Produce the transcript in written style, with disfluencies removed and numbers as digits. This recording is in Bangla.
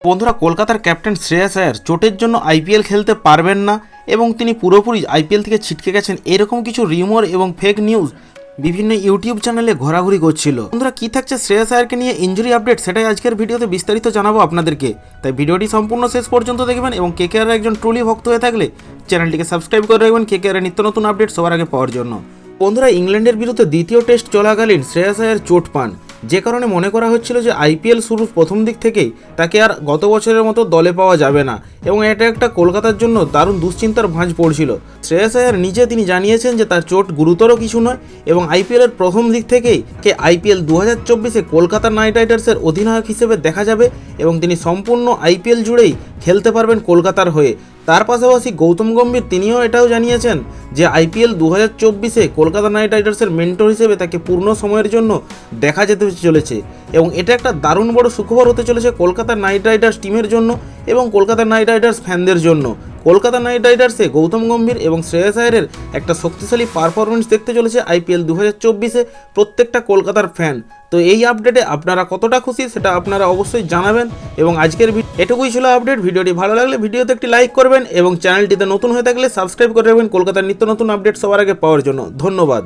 বন্ধুরা, কলকাতার ক্যাপ্টেন শ্রেয়াস আয়ার চোটের জন্য আইপিএল খেলতে পারবেন না এবং তিনি পুরোপুরি আইপিএল থেকে ছিটকে গেছেন, এরকম কিছু রিউমার এবং ফেক নিউজ বিভিন্ন ইউটিউব চ্যানেলে ঘোরাঘুরি করছিল। বন্ধুরা, কি থাকছে শ্রেয়াস আয়ারকে নিয়ে ইনজুরি আপডেট, সেটাই আজকের ভিডিওতে বিস্তারিত জানাবো আপনাদেরকে। তাই ভিডিওটি সম্পূর্ণ শেষ পর্যন্ত দেখবেন এবং কেকেআর একজন ট্রুলি ভক্ত হয়ে থাকলে চ্যানেলটিকে সাবস্ক্রাইব করে রাখবেন কেকেআর নিত্য নতুন আপডেট সবার আগে পাওয়ার জন্য। বন্ধুরা, ইংল্যান্ডের বিরুদ্ধে দ্বিতীয় টেস্ট চলাকালীন শ্রেয়াস আয়ার চোট পান, যে কারণে মনে করা হচ্ছিল যে আইপিএল শুরুর প্রথম দিক থেকেই তাকে আর গত বছরের মতো দলে পাওয়া যাবে না এবং এটা একটা কলকাতার জন্য দারুণ দুশ্চিন্তার ভাঁজ পড়ছিল। শ্রেয়াস আয়ার নিজে তিনি জানিয়েছেন যে তার চোট গুরুতর কিছু নয় এবং আইপিএলের প্রথম দিক থেকেই আইপিএল 2024-এ কলকাতা নাইট রাইডার্সের অধিনায়ক হিসেবে দেখা যাবে এবং তিনি সম্পূর্ণ আইপিএল জুড়েই খেলতে পারবেন কলকাতার হয়ে। তার পাশাপাশি গৌতম গম্ভীর তিনিও এটাও জানিয়েছেন যে আইপিএল 2024-এ কলকাতা নাইট রাইডার্সের মেন্টর হিসেবে তাকে পূর্ণ সময়ের জন্য দেখা যেতে চলেছে এবং এটা একটা দারুণ বড় সুখবর হতে চলেছে কলকাতা নাইট রাইডার্স টিমের জন্য এবং কলকাতা নাইট রাইডার্স ফ্যানদের জন্য। কলকাতা নাইট রাইডার্সে গৌতম গম্ভীর এবং শ্রেয়াস আয়ারের একটা শক্তিশালী পারফরমেন্স দেখতে চলেছে আইপিএল 2024-এ প্রত্যেকটা কলকাতার ফ্যান। তো এই আপডেটে আপনারা কতটা খুশি সেটা আপনারা অবশ্যই জানাবেন এবং আজকের এটুকুই ছিল আপডেট। ভিডিওটি ভালো লাগলে ভিডিওতে একটি লাইক করবেন এবং চ্যানেলটিতে নতুন হয়ে থাকলে সাবস্ক্রাইব করে রাখবেন কলকাতার নিত্য নতুন আপডেট সবার আগে পাওয়ার জন্য। ধন্যবাদ।